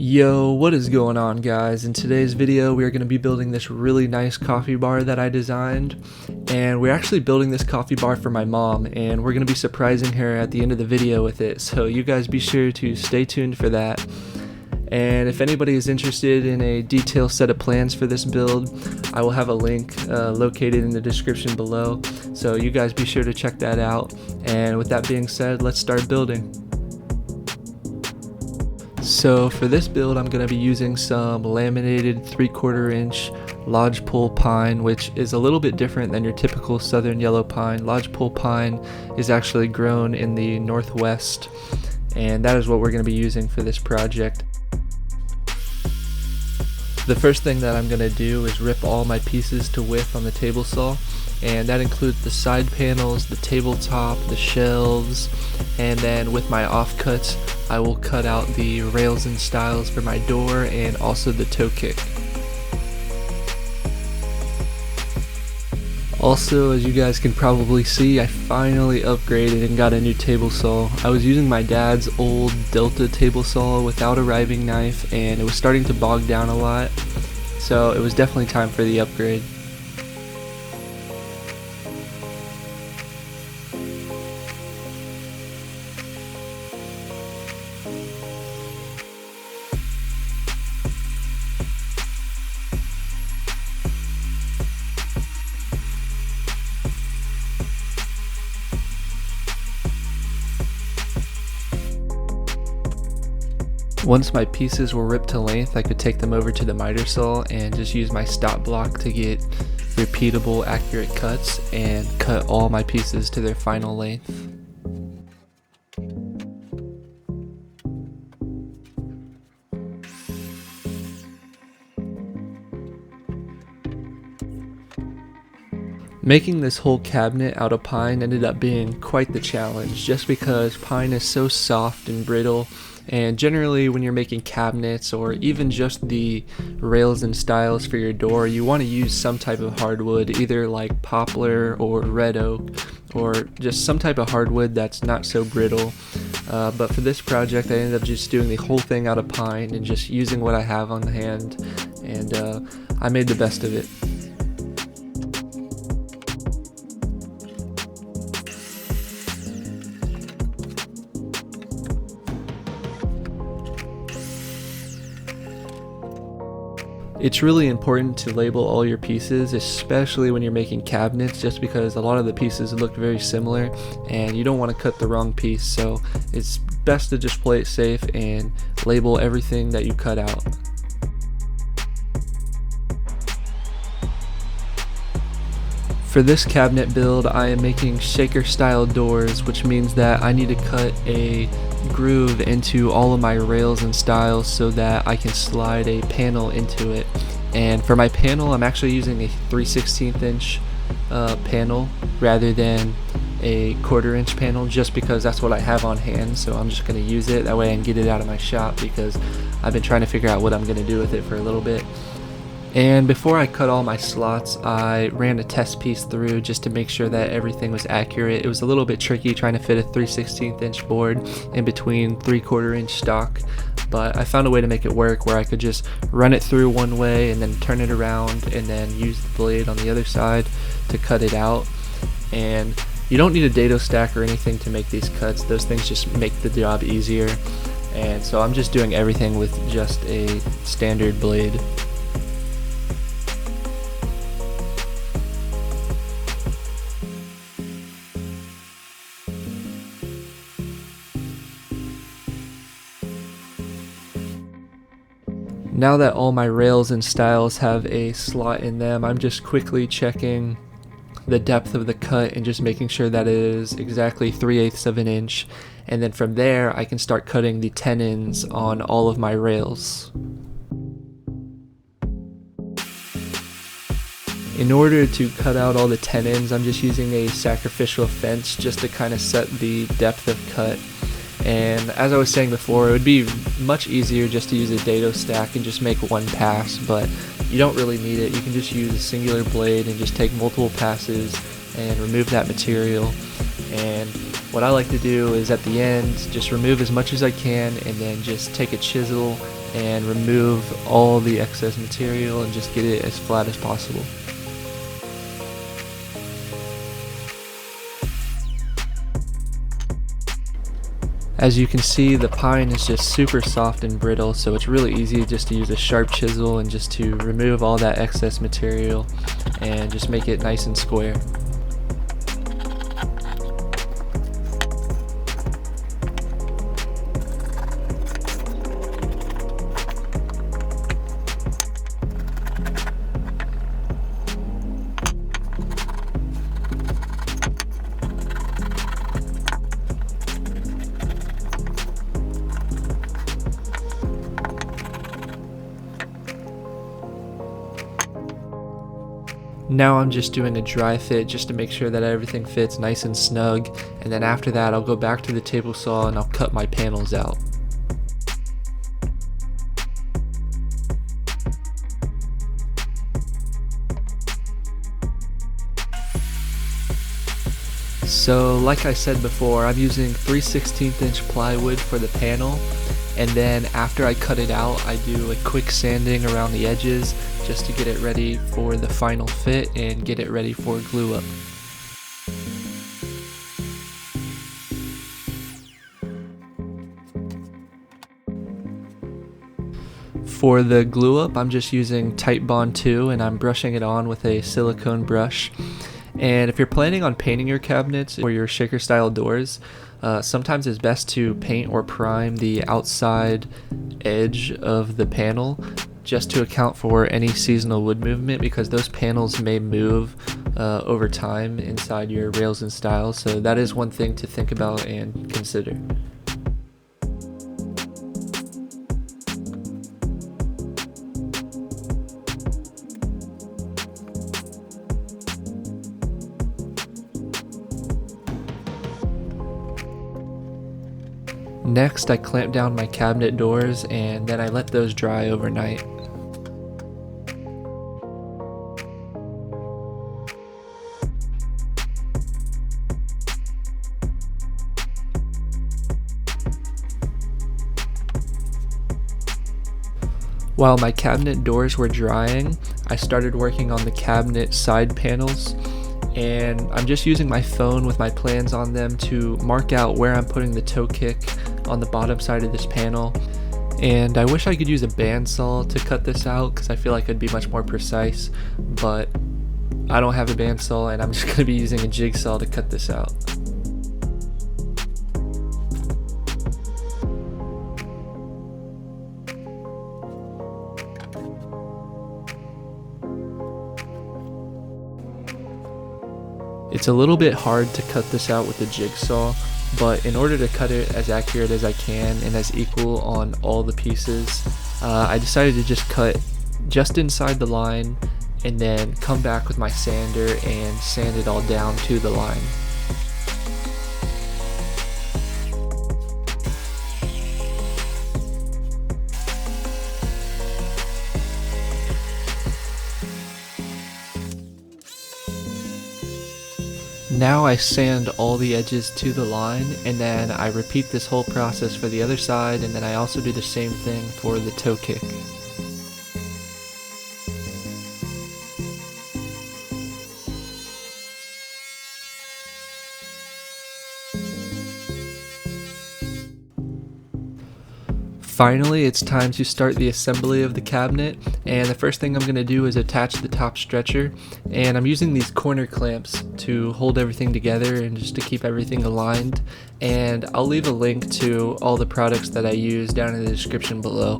Yo, what is going on, guys? In today's video we are going to be building this really nice coffee bar that I designed, and we're actually building this coffee bar for my mom, and we're going to be surprising her at the end of the video with it, so you guys be sure to stay tuned for that. And if anybody is interested in a detailed set of plans for this build, I will have a link located in the description below, so you guys be sure to check that out. And with that being said, let's start building. So for this build, I'm going to be using some laminated 3/4 inch lodgepole pine, which is a little bit different than your typical southern yellow pine. Lodgepole pine is actually grown in the northwest, and that is what we're going to be using for this project. The first thing that I'm going to do is rip all my pieces to width on the table saw, and that includes the side panels, the tabletop, the shelves, and then with my offcuts I will cut out the rails and stiles for my door and also the toe kick. Also, as you guys can probably see, I finally upgraded and got a new table saw. I was using my dad's old Delta table saw without a riving knife, and it was starting to bog down a lot, so it was definitely time for the upgrade. Once my pieces were ripped to length, I could take them over to the miter saw and just use my stop block to get repeatable, accurate cuts and cut all my pieces to their final length. Making this whole cabinet out of pine ended up being quite the challenge, just because pine is so soft and brittle, and generally when you're making cabinets or even just the rails and stiles for your door, you want to use some type of hardwood, either like poplar or red oak, or just some type of hardwood that's not so brittle. But for this project I ended up just doing the whole thing out of pine and just using what I have on hand, and I made the best of it. It's really important to label all your pieces, especially when you're making cabinets, just because a lot of the pieces look very similar and you don't want to cut the wrong piece, so it's best to just play it safe and label everything that you cut out. For this cabinet build, I am making shaker style doors, which means that I need to cut a groove into all of my rails and stiles so that I can slide a panel into it. And for my panel, I'm actually using a 3/16 inch panel rather than a 1/4 inch panel, just because that's what I have on hand, so I'm just going to use it. That way I can get it out of my shop, because I've been trying to figure out what I'm going to do with it for a little bit. And before I cut all my slots, I ran a test piece through just to make sure that everything was accurate. It was a little bit tricky trying to fit a 3/16 inch board in between 3/4 inch stock, but I found a way to make it work where I could just run it through one way and then turn it around and then use the blade on the other side to cut it out. And you don't need a dado stack or anything to make these cuts. Those things just make the job easier, and so I'm just doing everything with just a standard blade. Now that all my rails and stiles have a slot in them, I'm just quickly checking the depth of the cut and just making sure that it is exactly 3/8 of an inch, and then from there I can start cutting the tenons on all of my rails. In order to cut out all the tenons, I'm just using a sacrificial fence just to kind of set the depth of cut. And as I was saying before, it would be much easier just to use a dado stack and just make one pass, but you don't really need it. You can just use a singular blade and just take multiple passes and remove that material. And what I like to do is at the end just remove as much as I can and then just take a chisel and remove all the excess material and just get it as flat as possible. As you can see, the pine is just super soft and brittle, so it's really easy just to use a sharp chisel and just to remove all that excess material and just make it nice and square. Now I'm just doing a dry fit just to make sure that everything fits nice and snug, and then after that I'll go back to the table saw and I'll cut my panels out. So like I said before, I'm using 3/16 inch plywood for the panel, and then after I cut it out I do a quick sanding around the edges just to get it ready for the final fit and get it ready for glue up. For the glue up, I'm just using Titebond 2 and I'm brushing it on with a silicone brush. And if you're planning on painting your cabinets or your shaker style doors, sometimes it's best to paint or prime the outside edge of the panel just to account for any seasonal wood movement, because those panels may move over time inside your rails and stiles, so that is one thing to think about and consider. Next, I clamp down my cabinet doors and then I let those dry overnight. While my cabinet doors were drying, I started working on the cabinet side panels, and I'm just using my phone with my plans on them to mark out where I'm putting the toe kick on the bottom side of this panel. And I wish I could use a bandsaw to cut this out because I feel like it'd be much more precise, but I don't have a bandsaw and I'm just going to be using a jigsaw to cut this out. It's a little bit hard to cut this out with the jigsaw, but in order to cut it as accurate as I can and as equal on all the pieces, I decided to just cut just inside the line and then come back with my sander and sand it all down to the line. Now I sand all the edges to the line, and then I repeat this whole process for the other side, and then I also do the same thing for the toe kick. Finally, it's time to start the assembly of the cabinet, and the first thing I'm going to do is attach the top stretcher, and I'm using these corner clamps to hold everything together and just to keep everything aligned, and I'll leave a link to all the products that I use down in the description below.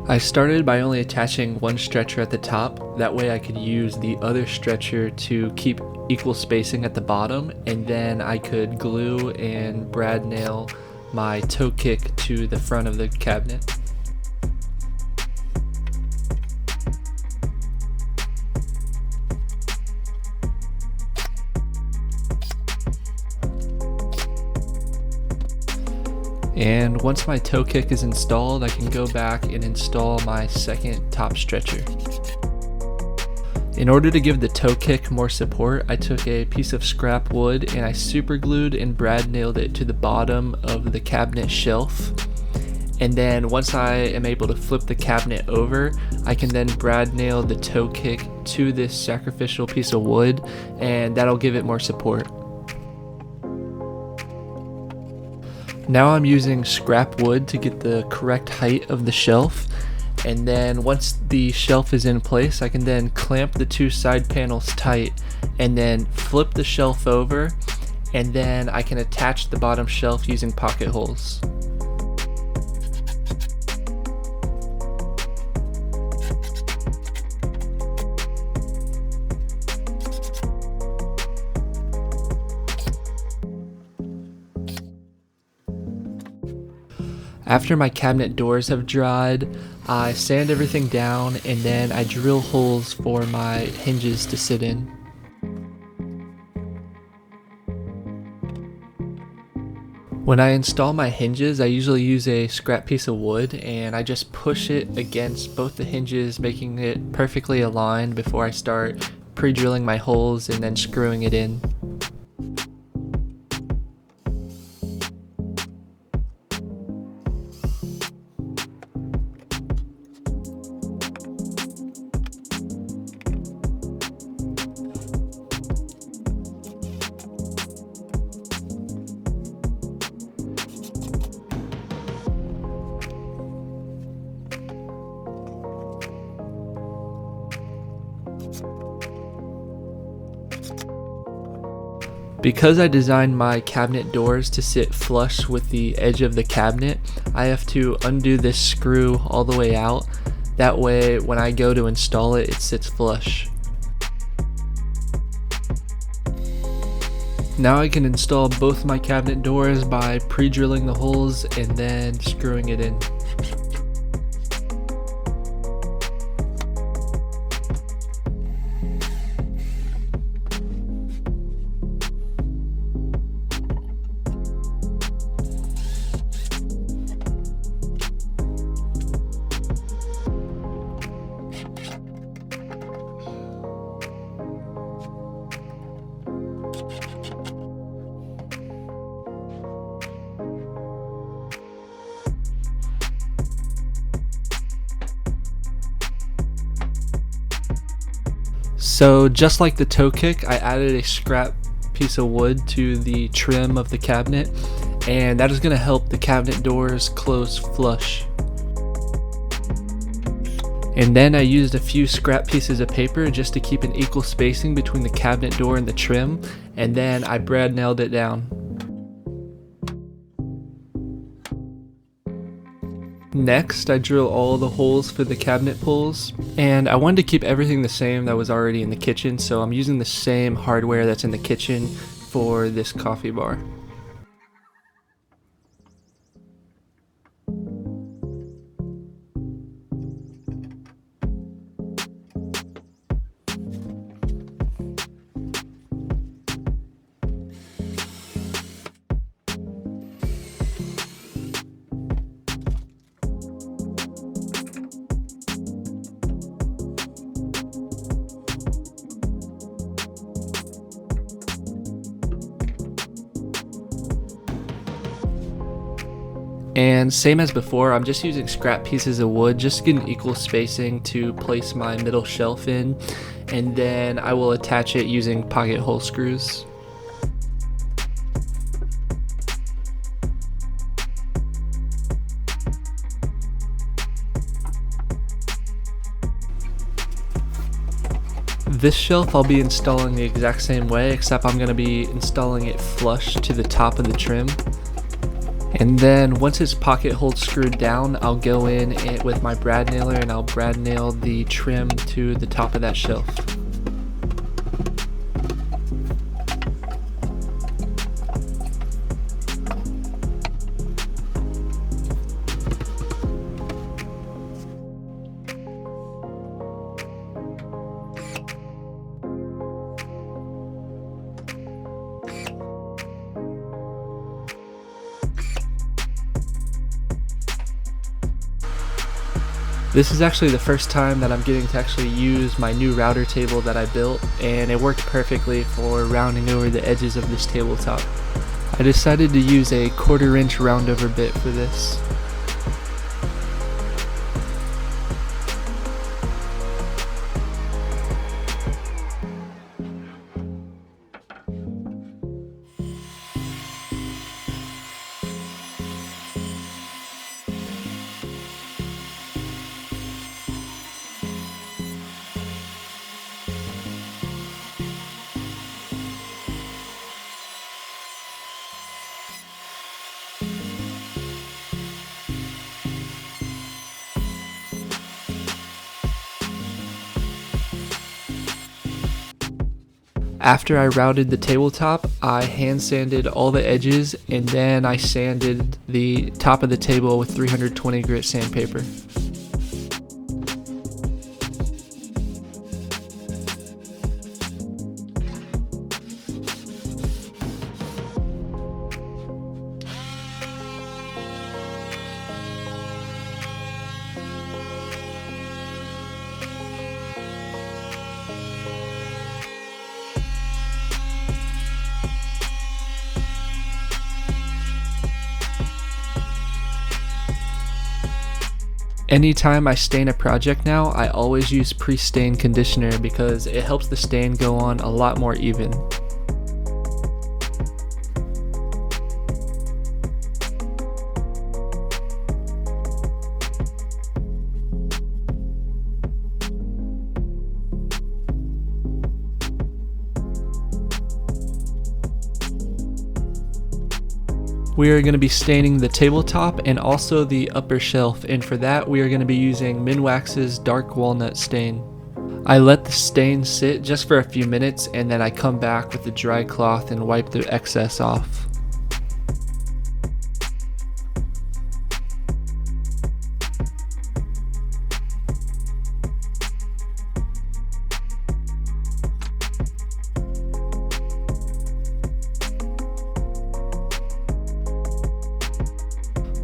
I started by only attaching one stretcher at the top, that way I could use the other stretcher to keep equal spacing at the bottom, and then I could glue and brad nail my toe kick to the front of the cabinet. And once my toe kick is installed, I can go back and install my second top stretcher. In order to give the toe kick more support, I took a piece of scrap wood and I super glued and brad nailed it to the bottom of the cabinet shelf. And then once I am able to flip the cabinet over, I can then brad nail the toe kick to this sacrificial piece of wood, and that'll give it more support. Now I'm using scrap wood to get the correct height of the shelf, and then once the shelf is in place, I can then clamp the two side panels tight and then flip the shelf over, and then I can attach the bottom shelf using pocket holes. After my cabinet doors have dried, I sand everything down and then I drill holes for my hinges to sit in. When I install my hinges, I usually use a scrap piece of wood and I just push it against both the hinges, making it perfectly aligned before I start pre-drilling my holes and then screwing it in. Because I designed my cabinet doors to sit flush with the edge of the cabinet, I have to undo this screw all the way out. That way, when I go to install it, it sits flush. Now I can install both my cabinet doors by pre-drilling the holes and then screwing it in. So just like the toe kick, I added a scrap piece of wood to the trim of the cabinet, and that is going to help the cabinet doors close flush. And then I used a few scrap pieces of paper just to keep an equal spacing between the cabinet door and the trim, and then I brad nailed it down. Next, I drill all the holes for the cabinet pulls, and I wanted to keep everything the same that was already in the kitchen, so I'm using the same hardware that's in the kitchen for this coffee bar. And same as before, I'm just using scrap pieces of wood just to get an equal spacing to place my middle shelf in, and then I will attach it using pocket hole screws. This shelf I'll be installing the exact same way, except I'm going to be installing it flush to the top of the trim. And then once it's pocket hole screwed down, I'll go in with my brad nailer and I'll brad nail the trim to the top of that shelf. This is actually the first time that I'm getting to actually use my new router table that I built, and it worked perfectly for rounding over the edges of this tabletop. I decided to use a 1/4 inch roundover bit for this. After I routed the tabletop, I hand sanded all the edges, and then I sanded the top of the table with 320 grit sandpaper. Anytime I stain a project now, I always use pre-stain conditioner because it helps the stain go on a lot more even. We are going to be staining the tabletop and also the upper shelf, and for that we are going to be using Minwax's Dark Walnut stain. I let the stain sit just for a few minutes, and then I come back with a dry cloth and wipe the excess off.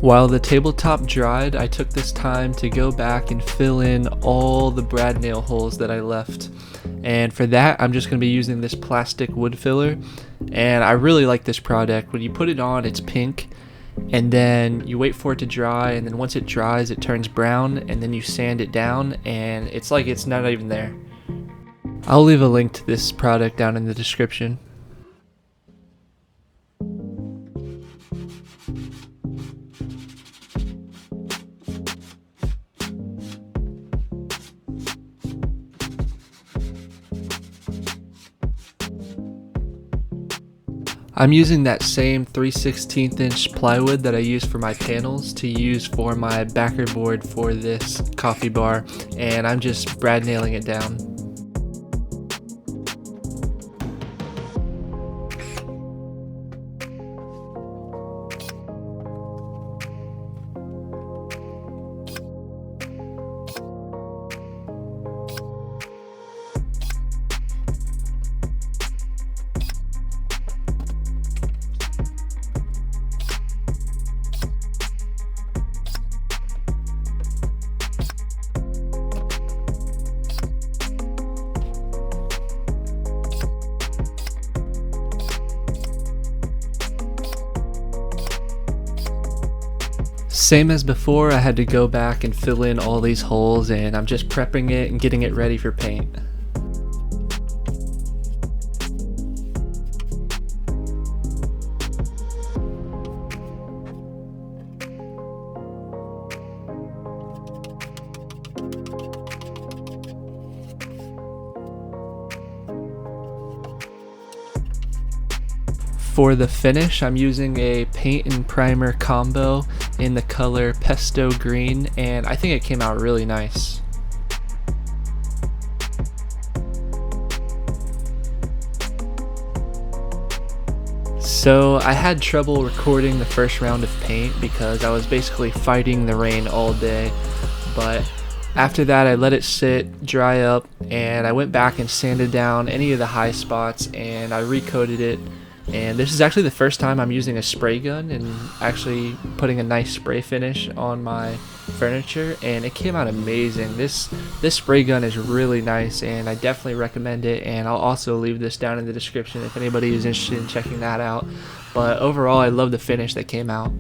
While the tabletop dried, I took this time to go back and fill in all the brad nail holes that I left. And for that, I'm just going to be using this plastic wood filler. And I really like this product. When you put it on, it's pink. And then you wait for it to dry. And then once it dries, it turns brown. And then you sand it down. And it's like it's not even there. I'll leave a link to this product down in the description. I'm using that same 3/16 inch plywood that I use for my panels to use for my backer board for this coffee bar, and I'm just brad nailing it down. Same as before, I had to go back and fill in all these holes, and I'm just prepping it and getting it ready for paint. For the finish, I'm using a paint and primer combo in the color Pesto Green, and I think it came out really nice. So I had trouble recording the first round of paint because I was basically fighting the rain all day, but after that I let it sit, dry up, and I went back and sanded down any of the high spots, and I recoated it And this is actually the first time I'm using a spray gun and actually putting a nice spray finish on my furniture, and it came out amazing. This spray gun is really nice, and I definitely recommend it, and I'll also leave this down in the description if anybody is interested in checking that out. But overall, I love the finish that came out.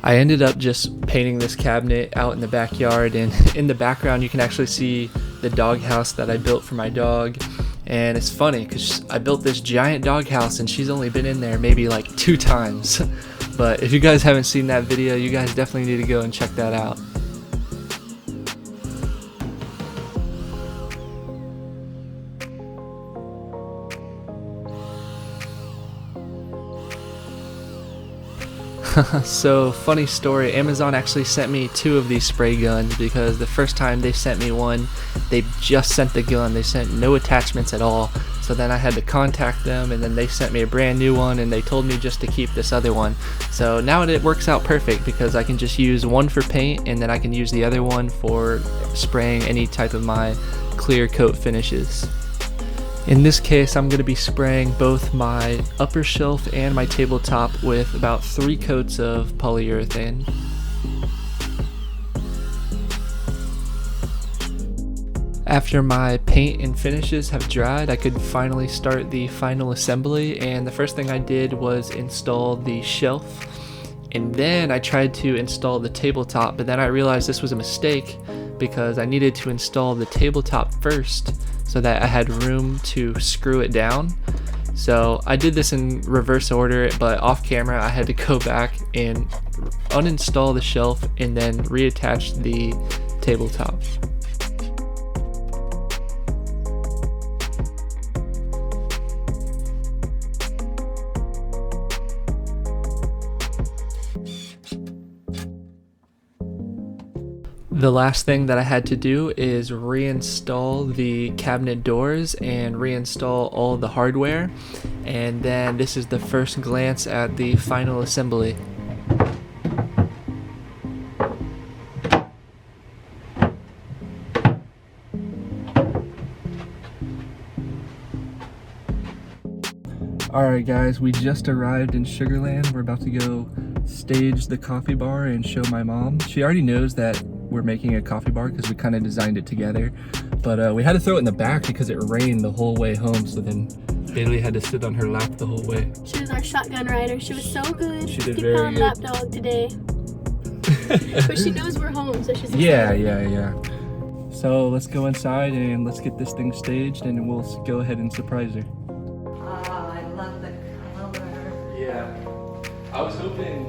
I ended up just painting this cabinet out in the backyard, and in the background you can actually see the doghouse that I built for my dog. And it's funny because I built this giant doghouse and she's only been in there maybe like 2 times. But if you guys haven't seen that video, you guys definitely need to go and check that out. So, funny story, Amazon actually sent me 2 of these spray guns because the first time they sent me one, they just sent the gun. They sent no attachments at all. So then I had to contact them, and then they sent me a brand new one, and they told me just to keep this other one. So now it works out perfect because I can just use one for paint, and then I can use the other one for spraying any type of my clear coat finishes. In this case, I'm going to be spraying both my upper shelf and my tabletop with about 3 coats of polyurethane. After my paint and finishes have dried, I could finally start the final assembly, and the first thing I did was install the shelf, and then I tried to install the tabletop, but then I realized this was a mistake because I needed to install the tabletop first so that I had room to screw it down. So I did this in reverse order, but off camera I had to go back and uninstall the shelf and then reattach the tabletop. The last thing that I had to do is reinstall the cabinet doors and reinstall all the hardware, and then this is the first glance at the final assembly. Alright guys, we just arrived in Sugarland. We're about to go stage the coffee bar and show my mom. She already knows that we're making a coffee bar because we kind of designed it together, but we had to throw it in the back because it rained the whole way home, so then Bailey had to sit on her lap the whole way. She was our shotgun rider. She was so good. She did very good. 50-pound lap dog today. But she knows we're home, so she's excited. Yeah. So let's go inside and let's get this thing staged, and we'll go ahead and surprise her. Oh, I love the color. Yeah, I was hoping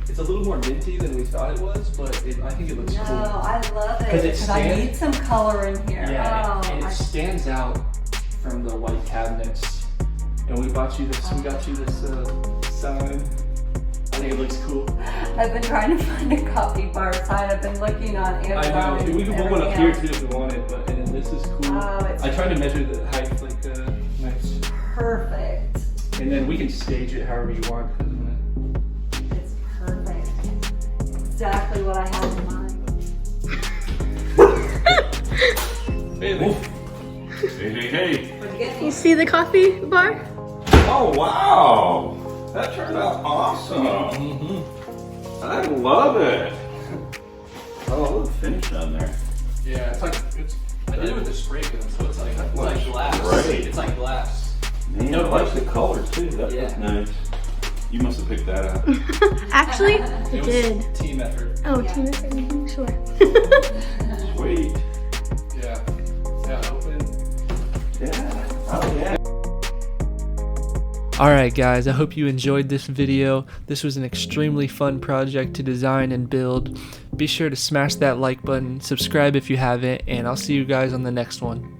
it's a little more minty than we thought it was, but I think it looks cool. No, I love it because I need some color in here. Yeah, and it stands out from the white cabinets. And we got you this sign. I think it looks cool. I've been trying to find a coffee bar sign. I've been looking on Amazon. I know. We can put one up here too if we wanted, but and then this is cool. Oh, I tried to measure the height, like nice. Perfect. And then we can stage it however you want. It's perfect. Exactly what I had in mind. Bailey. Hey. You see the coffee bar? Oh, wow. That turned out awesome. I love it. Oh, the finish on there. Yeah, I did it with the spray gun, so it's like glass. Great. It's like glass. Man, I like the color too. That was nice. You must have picked that out. Actually, It did. was team effort. Oh, team effort. Sure. Sweet. Yeah. Open. Yeah. Oh, yeah. Alright guys, I hope you enjoyed this video. This was an extremely fun project to design and build. Be sure to smash that like button, subscribe if you haven't, and I'll see you guys on the next one.